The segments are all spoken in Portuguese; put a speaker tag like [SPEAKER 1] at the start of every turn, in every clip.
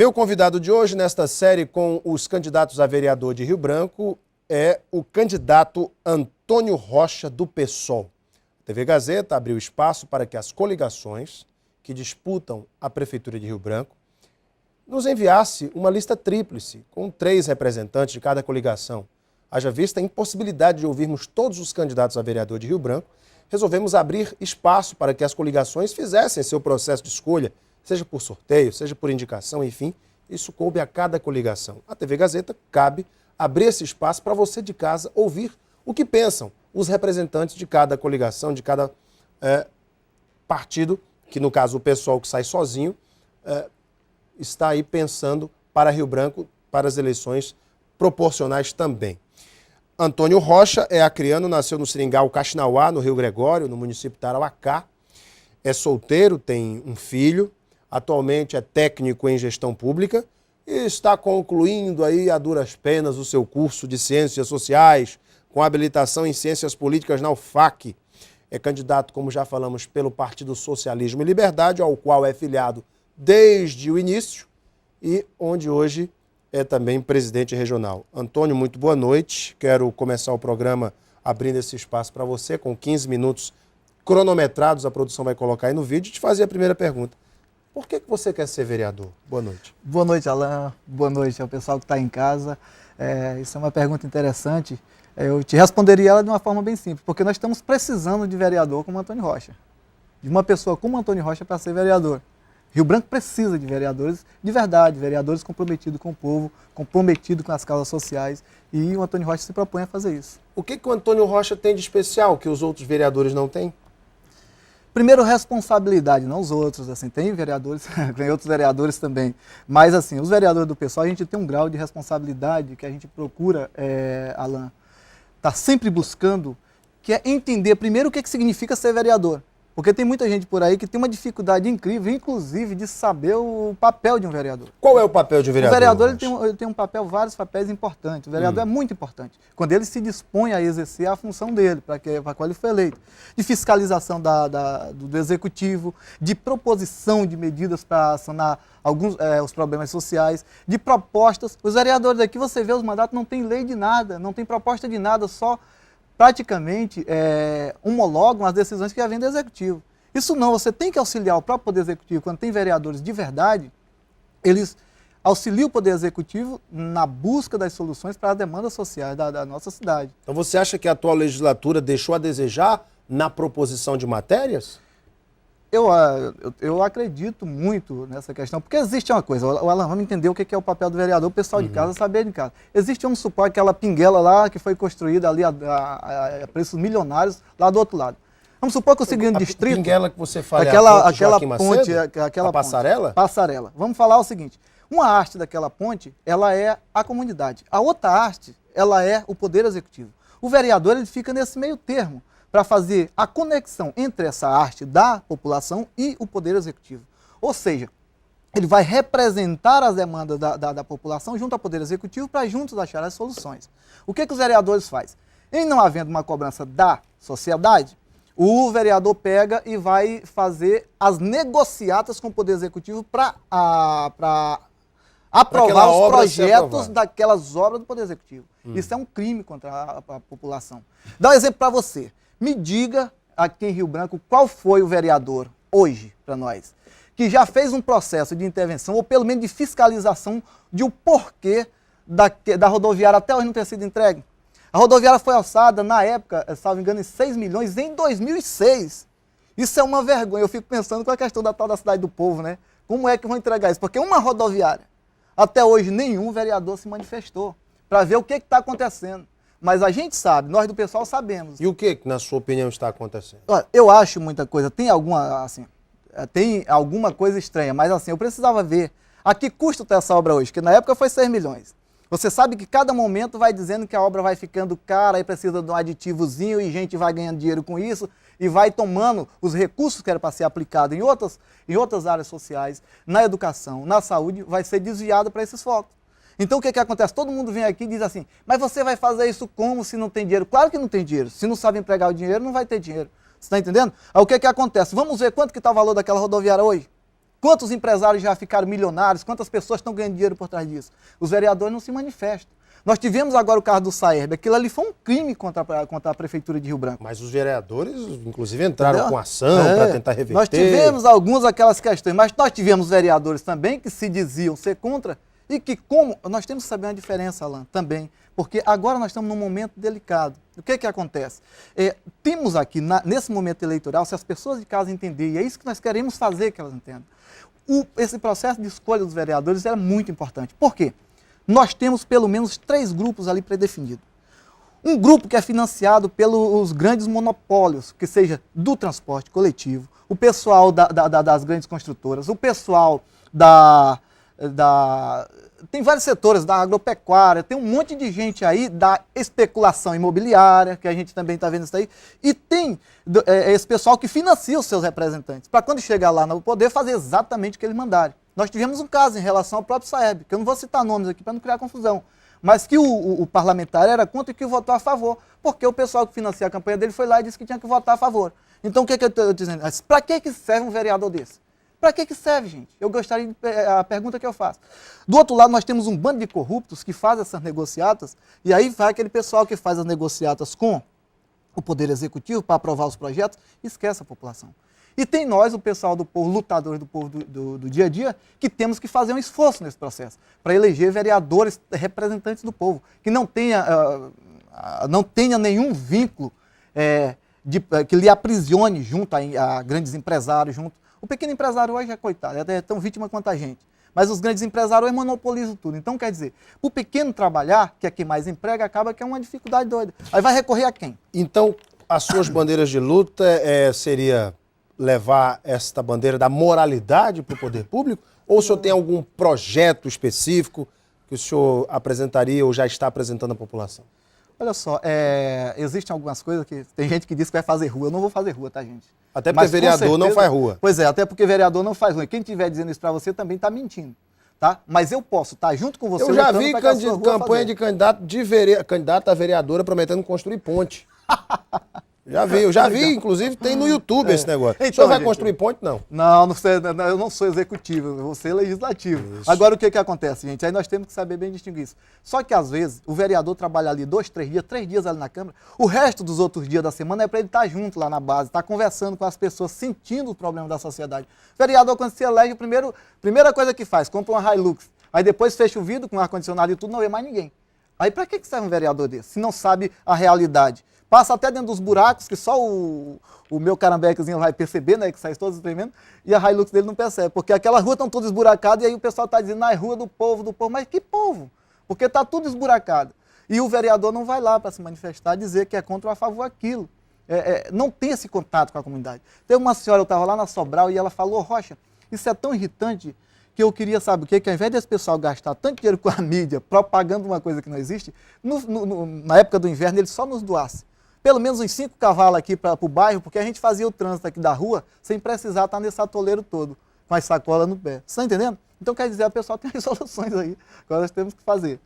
[SPEAKER 1] Meu convidado de hoje, nesta série com os candidatos a vereador de Rio Branco, é o candidato Antônio Rocha, do PSOL. A TV Gazeta abriu espaço para que as coligações que disputam a Prefeitura de Rio Branco nos enviasse uma lista tríplice, com 3 representantes de cada coligação. Haja vista a impossibilidade de ouvirmos todos os candidatos a vereador de Rio Branco, resolvemos abrir espaço para que as coligações fizessem seu processo de escolha, seja por sorteio, seja por indicação, enfim, isso coube a cada coligação. A TV Gazeta cabe abrir esse espaço para você de casa ouvir o que pensam os representantes de cada coligação, de cada partido, que no caso o PSOL que sai sozinho, está aí pensando para Rio Branco, para as eleições proporcionais também. Antônio Rocha é acreano, nasceu no Seringal Caxinauá, no Rio Gregório, no município de Tarauacá. É solteiro, tem um filho, atualmente é técnico em gestão pública e está concluindo aí a duras penas o seu curso de Ciências Sociais, com habilitação em Ciências Políticas na UFAC. É candidato, como já falamos, pelo Partido Socialismo e Liberdade, ao qual é filiado desde o início e onde hoje é também presidente regional. Antônio, muito boa noite. Quero começar o programa abrindo esse espaço para você, com 15 minutos cronometrados, a produção vai colocar aí no vídeo, e te fazer a primeira pergunta. Por que você quer ser vereador? Boa noite.
[SPEAKER 2] Boa noite, Alain. Boa noite ao pessoal que está em casa. Isso é uma pergunta interessante. Eu te responderia ela de uma forma bem simples, porque nós estamos precisando de vereador como Antônio Rocha. De uma pessoa como Antônio Rocha para ser vereador. Rio Branco precisa de vereadores de verdade, vereadores comprometidos com o povo, comprometidos com as causas sociais, e o Antônio Rocha se propõe a fazer isso.
[SPEAKER 1] O que o Antônio Rocha tem de especial que os outros vereadores não têm?
[SPEAKER 2] Primeiro, responsabilidade, não os outros, assim, tem vereadores, tem outros vereadores também, mas assim, os vereadores do PSOL, a gente tem um grau de responsabilidade que a gente procura, Alain, tá sempre buscando, que é entender primeiro o que significa ser vereador. Porque tem muita gente por aí que tem uma dificuldade incrível, inclusive, de saber o papel de um vereador.
[SPEAKER 1] Qual é o papel de um vereador?
[SPEAKER 2] O vereador ele tem um papel, vários papéis importantes. O vereador é muito importante. Quando ele se dispõe a exercer a função dele, para a qual ele foi eleito. De fiscalização do executivo, de proposição de medidas para sanar os problemas sociais, de propostas. Os vereadores aqui, você vê, os mandatos não tem lei de nada, não tem proposta de nada, só praticamente homologam as decisões que já vêm do Executivo. Isso não, você tem que auxiliar o próprio Poder Executivo. Quando tem vereadores de verdade, eles auxiliam o Poder Executivo na busca das soluções para as demandas sociais da nossa cidade.
[SPEAKER 1] Então você acha que a atual legislatura deixou a desejar na proposição de matérias?
[SPEAKER 2] Eu acredito muito nessa questão, porque existe uma coisa, o Alan, vamos entender o que é o papel do vereador, o pessoal de casa saber de casa. Existe, vamos supor, aquela pinguela lá que foi construída ali a preços milionários lá do outro lado. Vamos supor que o seguinte distrito...
[SPEAKER 1] A pinguela que você fala
[SPEAKER 2] aquela ponte,
[SPEAKER 1] a passarela?
[SPEAKER 2] Passarela. Vamos falar o seguinte, uma haste daquela ponte, ela é a comunidade. A outra haste, ela é o Poder Executivo. O vereador, ele fica nesse meio termo, para fazer a conexão entre essa arte da população e o Poder Executivo. Ou seja, ele vai representar as demandas da população junto ao Poder Executivo para juntos achar as soluções. O que os vereadores fazem? Em não havendo uma cobrança da sociedade, o vereador pega e vai fazer as negociatas com o Poder Executivo para aprovar os projetos daquelas obras do Poder Executivo. Isso é um crime contra a população. Dá um exemplo para você. Me diga, aqui em Rio Branco, qual foi o vereador, hoje, para nós, que já fez um processo de intervenção, ou pelo menos de fiscalização, de o porquê da rodoviária até hoje não ter sido entregue. A rodoviária foi alçada, na época, salvo engano, em 6 milhões, em 2006. Isso é uma vergonha. Eu fico pensando com a questão da tal da cidade do povo, né? Como é que vão entregar isso? Porque uma rodoviária, até hoje, nenhum vereador se manifestou para ver o que está acontecendo. Mas a gente sabe, nós do pessoal sabemos.
[SPEAKER 1] E o que, na sua opinião, está acontecendo?
[SPEAKER 2] Olha, eu acho muita coisa. Tem alguma coisa estranha, mas assim, eu precisava ver a que custo está essa obra hoje, que na época foi 6 milhões. Você sabe que cada momento vai dizendo que a obra vai ficando cara, aí precisa de um aditivozinho e gente vai ganhando dinheiro com isso e vai tomando os recursos que era para ser aplicado em outras áreas sociais, na educação, na saúde, vai ser desviado para esses focos. Então o que acontece? Todo mundo vem aqui e diz assim, mas você vai fazer isso como se não tem dinheiro? Claro que não tem dinheiro. Se não sabe empregar o dinheiro, não vai ter dinheiro. Você está entendendo? Aí o que acontece? Vamos ver quanto que está o valor daquela rodoviária hoje? Quantos empresários já ficaram milionários? Quantas pessoas estão ganhando dinheiro por trás disso? Os vereadores não se manifestam. Nós tivemos agora o caso do Saerbe. Aquilo ali foi um crime contra a Prefeitura de Rio Branco.
[SPEAKER 1] Mas os vereadores, inclusive, entraram com ação para tentar reverter.
[SPEAKER 2] Nós tivemos algumas aquelas questões, mas nós tivemos vereadores também que se diziam ser contra e que, como nós temos que saber uma diferença, Alan, também, porque agora nós estamos num momento delicado. O que acontece? Temos aqui, nesse momento eleitoral, se as pessoas de casa entenderem, e é isso que nós queremos fazer que elas entendam, esse processo de escolha dos vereadores era muito importante. Por quê? Nós temos pelo menos 3 grupos ali predefinidos. Um grupo que é financiado pelos grandes monopólios, que seja do transporte coletivo, o pessoal das grandes construtoras, o pessoal tem vários setores, da agropecuária, tem um monte de gente aí da especulação imobiliária, que a gente também está vendo isso aí, e tem esse pessoal que financia os seus representantes, para quando chegar lá no poder fazer exatamente o que eles mandarem. Nós tivemos um caso em relação ao próprio Saeb, que eu não vou citar nomes aqui para não criar confusão, mas que o parlamentar era contra e que votou a favor, porque o pessoal que financia a campanha dele foi lá e disse que tinha que votar a favor. Então o que eu estou dizendo? Para que serve um vereador desse? Para que serve, gente? Eu gostaria de... a pergunta que eu faço. Do outro lado, nós temos um bando de corruptos que faz essas negociatas, e aí vai aquele pessoal que faz as negociatas com o Poder Executivo para aprovar os projetos e esquece a população. E tem nós, o pessoal do povo, lutadores do povo do dia a dia, que temos que fazer um esforço nesse processo, para eleger vereadores representantes do povo, que não tenha nenhum vínculo que lhe aprisione junto a grandes empresários, junto. O pequeno empresário hoje é coitado, é tão vítima quanto a gente. Mas os grandes empresários hoje monopolizam tudo. Então, quer dizer, o pequeno trabalhar, que é quem mais emprega, acaba que é uma dificuldade doida. Aí vai recorrer a quem?
[SPEAKER 1] Então, as suas bandeiras de luta seria levar esta bandeira da moralidade para o poder público? Ou o senhor tem algum projeto específico que o senhor apresentaria ou já está apresentando à população?
[SPEAKER 2] Olha só, existem algumas coisas que... Tem gente que diz que vai fazer rua. Eu não vou fazer rua, tá, gente?
[SPEAKER 1] Até porque vereador não faz rua.
[SPEAKER 2] Pois é, até porque vereador não faz rua. Quem estiver dizendo isso para você também está mentindo, tá? Mas eu posso estar junto com você...
[SPEAKER 1] Eu já vi campanha de candidato a vereadora prometendo construir ponte. Eu já vi, inclusive tem no YouTube esse negócio. Então, o senhor vai construir ponte, não?
[SPEAKER 2] Não, eu não sou executivo, eu vou ser legislativo. Isso. Agora, o que acontece, gente? Aí nós temos que saber bem distinguir isso. Só que, às vezes, o vereador trabalha ali 2, 3 dias ali na Câmara, o resto dos outros dias da semana é para ele estar junto lá na base, estar conversando com as pessoas, sentindo o problema da sociedade. O vereador, quando se elege, primeira coisa que faz, compra uma Hilux, aí depois fecha o vidro com ar-condicionado e tudo, não vê mais ninguém. Aí para que serve um vereador desse, se não sabe a realidade? Passa até dentro dos buracos, que só o meu carambequezinho vai perceber, né, que sai todos tremendo, e a Hilux dele não percebe, porque aquela rua estão todas esburacadas, e aí o pessoal está dizendo, é rua do povo, mas que povo? Porque está tudo esburacado. E o vereador não vai lá para se manifestar, dizer que é contra ou a favor aquilo. Não tem esse contato com a comunidade. Tem uma senhora, eu estava lá na Sobral, e ela falou, Rocha, isso é tão irritante, que eu queria, sabe o quê? Que ao invés desse pessoal gastar tanto dinheiro com a mídia, propagando uma coisa que não existe, na época do inverno ele só nos doasse pelo menos uns 5 cavalos aqui para o bairro, porque a gente fazia o trânsito aqui da rua sem precisar estar nesse atoleiro todo, com as sacolas no pé. Você está entendendo? Então, quer dizer, a pessoa tem as soluções aí, agora nós temos que fazer.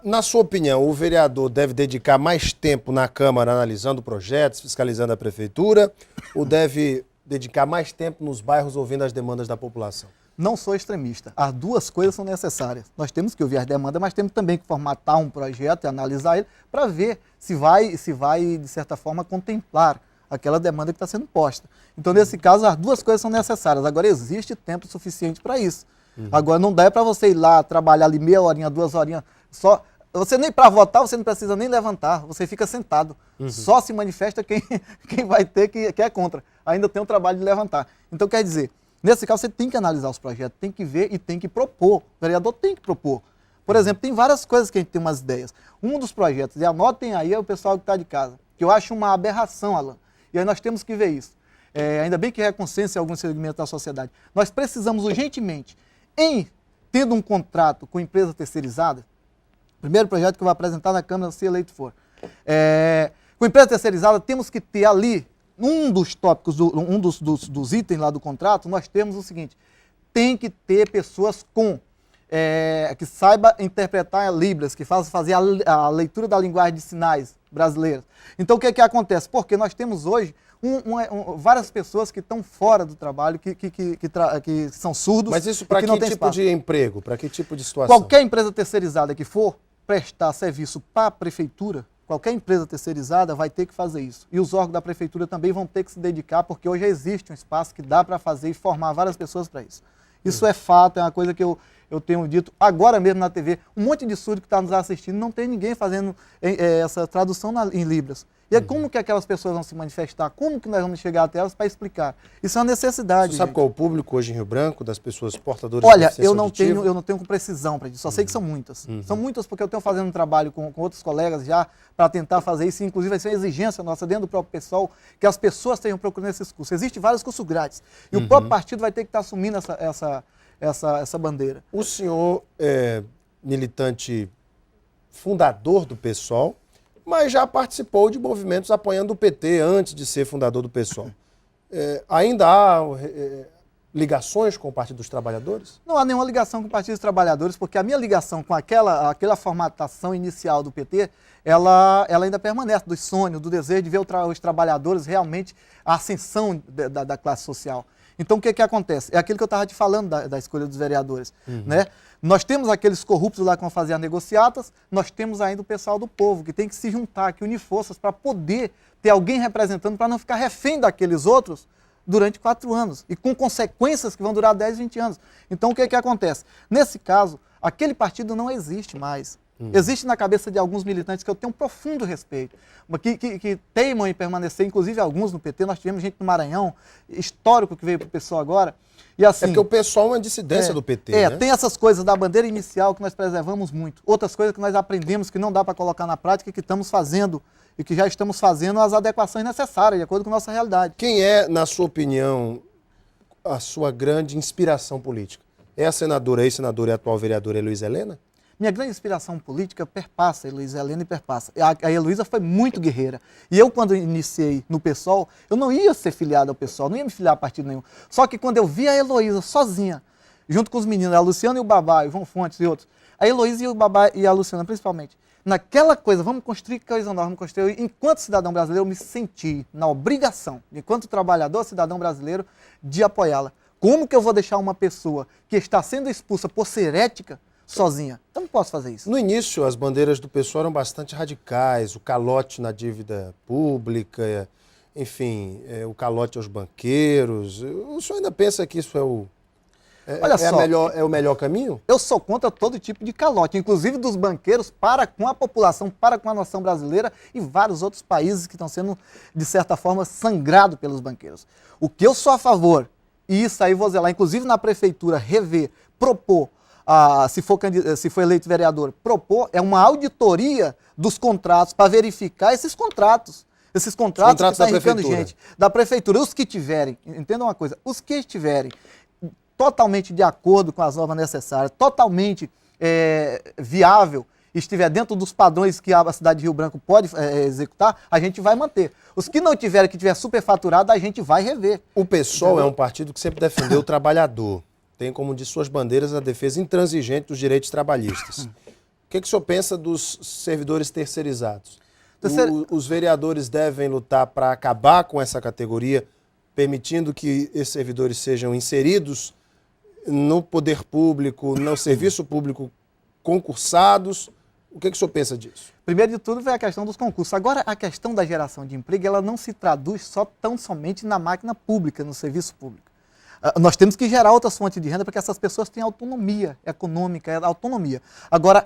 [SPEAKER 1] Na sua opinião, o vereador deve dedicar mais tempo na Câmara analisando projetos, fiscalizando a prefeitura, ou deve dedicar mais tempo nos bairros ouvindo as demandas da população?
[SPEAKER 2] Não sou extremista. As duas coisas são necessárias. Nós temos que ouvir as demandas, mas temos também que formatar um projeto e analisar ele para ver se vai, de certa forma, contemplar aquela demanda que está sendo posta. Então, nesse caso, as duas coisas são necessárias. Agora, existe tempo suficiente para isso. Agora, não dá para você ir lá, trabalhar ali meia horinha, 2 horinhas, só... Você nem para votar, você não precisa nem levantar, você fica sentado. Só se manifesta quem vai ter que é contra. Ainda tem o trabalho de levantar. Então, quer dizer... Nesse caso, você tem que analisar os projetos, tem que ver e tem que propor. O vereador tem que propor. Por exemplo, tem várias coisas que a gente tem umas ideias. Um dos projetos, e anotem aí, é o pessoal que está de casa, que eu acho uma aberração, Alan. E aí nós temos que ver isso. Ainda bem que é consenso em alguns segmentos da sociedade. Nós precisamos urgentemente, tendo um contrato com empresa terceirizada, o primeiro projeto que eu vou apresentar na Câmara, se eleito for, com empresa terceirizada, temos que ter ali, um dos tópicos, dos itens lá do contrato, nós temos o seguinte, tem que ter pessoas que saiba interpretar Libras, que fazer a leitura da linguagem de sinais brasileira. Então o que acontece? Porque nós temos hoje várias pessoas que estão fora do trabalho, que são surdos.
[SPEAKER 1] Mas isso para que tipo de emprego? Para que tipo de situação?
[SPEAKER 2] Qualquer empresa terceirizada que for prestar serviço para a prefeitura, qualquer empresa terceirizada vai ter que fazer isso. E os órgãos da prefeitura também vão ter que se dedicar, porque hoje existe um espaço que dá para fazer e formar várias pessoas para isso. Isso é fato, é uma coisa que eu tenho dito agora mesmo na TV. Um monte de surdo que está nos assistindo, não tem ninguém fazendo essa tradução em Libras. E como que aquelas pessoas vão se manifestar? Como que nós vamos chegar até elas para explicar? Isso é uma necessidade.
[SPEAKER 1] Você sabe qual é o público hoje em Rio Branco, das pessoas portadoras
[SPEAKER 2] de
[SPEAKER 1] deficiência auditiva?
[SPEAKER 2] Eu não tenho com precisão para isso, só sei que são muitas. São muitas porque eu tenho fazendo um trabalho com outros colegas já para tentar fazer isso, inclusive vai ser uma exigência nossa dentro do próprio pessoal, que as pessoas estejam procurando esses cursos. Existem vários cursos grátis. E o próprio partido vai ter que estar assumindo essa bandeira.
[SPEAKER 1] O senhor é militante fundador do PSOL, mas já participou de movimentos apoiando o PT antes de ser fundador do PSOL. Ainda há ligações com o Partido dos Trabalhadores?
[SPEAKER 2] Não há nenhuma ligação com o Partido dos Trabalhadores, porque a minha ligação com aquela formatação inicial do PT, ela ainda permanece, do sonho, do desejo de ver os trabalhadores realmente a ascensão da classe social. Então, o que acontece? É aquilo que eu estava te falando da escolha dos vereadores. Né? Nós temos aqueles corruptos lá que vão fazer as negociatas, nós temos ainda o pessoal do povo, que tem que se juntar, que unir forças para poder ter alguém representando, para não ficar refém daqueles outros durante 4 anos, e com consequências que vão durar 10, 20 anos. Então, o que acontece? Nesse caso, aquele partido não existe mais. Existe na cabeça de alguns militantes que eu tenho um profundo respeito, que teimam em permanecer, inclusive alguns no PT. Nós tivemos gente no Maranhão, histórico, que veio para o PSOL agora. E assim,
[SPEAKER 1] porque o PSOL é uma dissidência do PT, né?
[SPEAKER 2] Tem essas coisas da bandeira inicial que nós preservamos muito. Outras coisas que nós aprendemos que não dá para colocar na prática e que estamos fazendo, e que já estamos fazendo as adequações necessárias, de acordo com a nossa realidade.
[SPEAKER 1] Quem é, na sua opinião, a sua grande inspiração política? É a senadora, ex-senadora e atual vereadora Heloísa Helena?
[SPEAKER 2] Minha grande inspiração política perpassa a Heloísa Helena e perpassa. A Heloísa foi muito guerreira. E eu, quando iniciei no PSOL, eu não ia ser filiado ao PSOL, não ia me filiar a partido nenhum. Só que quando eu vi a Heloísa sozinha, junto com os meninos, a Luciana e o Babá, Ivan Fontes e outros, a Heloísa e o Babá e a Luciana principalmente, naquela coisa, vamos construir coisa nova, vamos construir. Enquanto cidadão brasileiro, eu me senti na obrigação, enquanto trabalhador, cidadão brasileiro, de apoiá-la. Como que eu vou deixar uma pessoa que está sendo expulsa por ser ética sozinha? Eu não posso fazer isso.
[SPEAKER 1] No início, as bandeiras do PSOL eram bastante radicais, o calote na dívida pública, enfim, o calote aos banqueiros. O senhor ainda pensa que isso é o melhor caminho?
[SPEAKER 2] Eu sou contra todo tipo de calote, inclusive dos banqueiros para com a população, para com a nação brasileira e vários outros países que estão sendo, de certa forma, sangrados pelos banqueiros. O que eu sou a favor, e isso aí vou zelar, inclusive na prefeitura, rever, propor, se for eleito vereador, propor é uma auditoria dos contratos para verificar esses contratos. Esses contratos que estão enricando gente. Da prefeitura. Os que tiverem, entendam uma coisa, os que estiverem totalmente de acordo com as normas necessárias, totalmente viável, estiver dentro dos padrões que a cidade de Rio Branco pode executar, a gente vai manter. Os que não tiverem, que tiver superfaturado, a gente vai rever.
[SPEAKER 1] O PSOL é um partido que sempre defendeu o trabalhador. Tem como de suas bandeiras a defesa intransigente dos direitos trabalhistas. O que o senhor pensa dos servidores terceirizados? Os vereadores devem lutar para acabar com essa categoria, permitindo que esses servidores sejam inseridos no poder público, no serviço público, concursados. O que o senhor pensa disso?
[SPEAKER 2] Primeiro de tudo vem a questão dos concursos. Agora, a questão da geração de emprego, ela não se traduz tão somente na máquina pública, no serviço público. Nós temos que gerar outras fontes de renda para que essas pessoas tenham autonomia econômica, autonomia. Agora,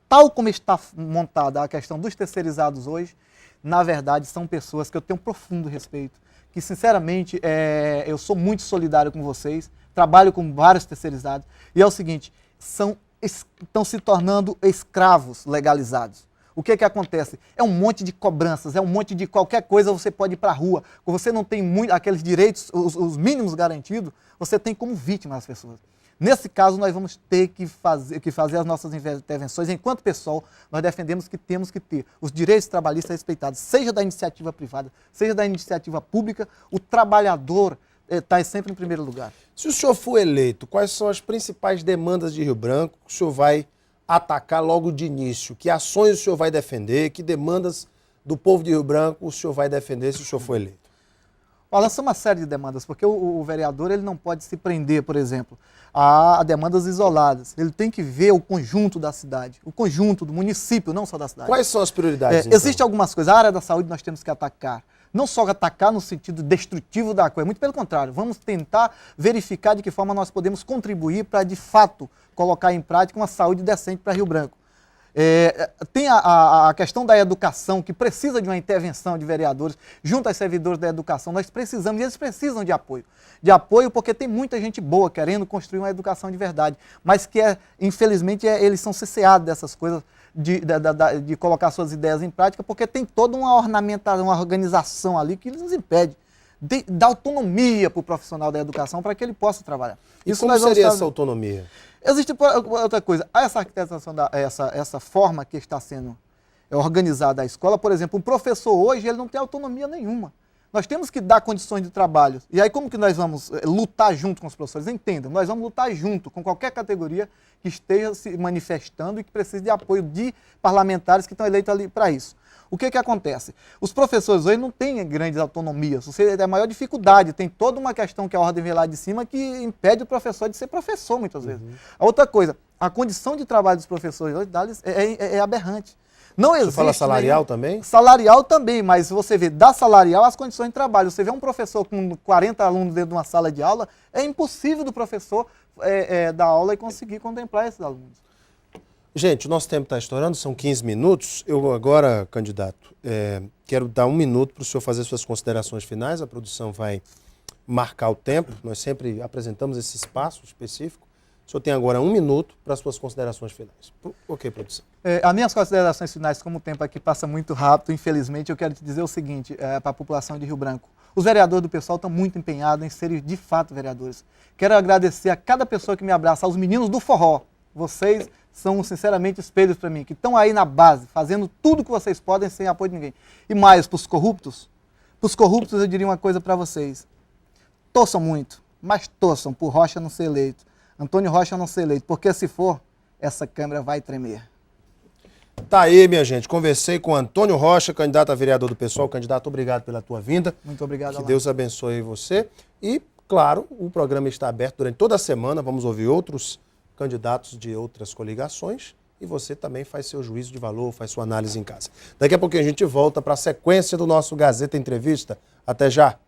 [SPEAKER 2] tal como está montada a questão dos terceirizados hoje, na verdade, são pessoas que eu tenho um profundo respeito, que, sinceramente, eu sou muito solidário com vocês, trabalho com vários terceirizados, e é o seguinte, estão se tornando escravos legalizados. O que acontece? É um monte de cobranças, é um monte de qualquer coisa, você pode ir para a rua. Quando você não tem aqueles direitos, os mínimos garantidos, você tem como vítima as pessoas. Nesse caso, nós vamos ter que fazer as nossas intervenções. Enquanto pessoal, nós defendemos que temos que ter os direitos trabalhistas respeitados, seja da iniciativa privada, seja da iniciativa pública, o trabalhador está sempre em primeiro lugar.
[SPEAKER 1] Se o senhor for eleito, quais são as principais demandas de Rio Branco que o senhor vai atacar logo de início? Que ações o senhor vai defender? Que demandas do povo de Rio Branco o senhor vai defender se o senhor for eleito?
[SPEAKER 2] Balança uma série de demandas, porque o vereador ele não pode se prender, por exemplo, a demandas isoladas. Ele tem que ver o conjunto da cidade, o conjunto do município, não só da cidade.
[SPEAKER 1] Quais são as prioridades, então?
[SPEAKER 2] Existem algumas coisas. A área da saúde nós temos que atacar. Não só atacar no sentido destrutivo da coisa, muito pelo contrário. Vamos tentar verificar de que forma nós podemos contribuir para, de fato, colocar em prática uma saúde decente para Rio Branco. Tem a questão da educação, que precisa de uma intervenção de vereadores junto aos servidores da educação. Nós precisamos, e eles precisam de apoio. De apoio porque tem muita gente boa querendo construir uma educação de verdade, mas que, infelizmente, eles são cesseados dessas coisas, de colocar suas ideias em prática, porque tem toda uma ornamentação, uma organização ali que nos impede. Dá autonomia para o profissional da educação para que ele possa trabalhar.
[SPEAKER 1] E como seria essa autonomia?
[SPEAKER 2] Existe outra coisa. Essa arquitetação, essa forma que está sendo organizada a escola, por exemplo, um professor hoje ele não tem autonomia nenhuma. Nós temos que dar condições de trabalho. E aí como que nós vamos lutar junto com os professores? Entendam, nós vamos lutar junto com qualquer categoria que esteja se manifestando e que precise de apoio de parlamentares que estão eleitos ali para isso. O que acontece? Os professores hoje não têm grandes autonomias, você tem a maior dificuldade, tem toda uma questão que a ordem vem lá de cima que impede o professor de ser professor muitas vezes. A outra coisa, a condição de trabalho dos professores hoje é aberrante. Não existe.
[SPEAKER 1] Você fala salarial também?
[SPEAKER 2] Salarial também, mas você vê da salarial as condições de trabalho. Você vê um professor com 40 alunos dentro de uma sala de aula, é impossível do professor dar aula e conseguir contemplar esses alunos.
[SPEAKER 1] Gente, o nosso tempo está estourando, são 15 minutos. Eu agora, candidato, quero dar 1 minuto para o senhor fazer suas considerações finais. A produção vai marcar o tempo. Nós sempre apresentamos esse espaço específico. O senhor tem agora 1 minuto para as suas considerações finais. Ok, produção.
[SPEAKER 2] As minhas considerações finais, como o tempo aqui passa muito rápido, infelizmente, eu quero te dizer o seguinte, para a população de Rio Branco. Os vereadores do pessoal estão muito empenhados em serem, de fato, vereadores. Quero agradecer a cada pessoa que me abraça, aos meninos do forró. Vocês são, sinceramente, espelhos para mim, que estão aí na base, fazendo tudo que vocês podem sem apoio de ninguém. E mais, para os corruptos eu diria uma coisa para vocês. Torçam muito, mas torçam por Rocha não ser eleito. Antônio Rocha não ser eleito, porque se for, essa Câmara vai tremer.
[SPEAKER 1] Tá aí, minha gente. Conversei com Antônio Rocha, candidato a vereador do PSOL. Candidato, obrigado pela tua vinda.
[SPEAKER 2] Muito obrigado,
[SPEAKER 1] Que
[SPEAKER 2] Alain.
[SPEAKER 1] Deus abençoe você. E, claro, o programa está aberto durante toda a semana. Vamos ouvir outros candidatos de outras coligações. E você também faz seu juízo de valor, faz sua análise em casa. Daqui a pouquinho a gente volta para a sequência do nosso Gazeta Entrevista. Até já!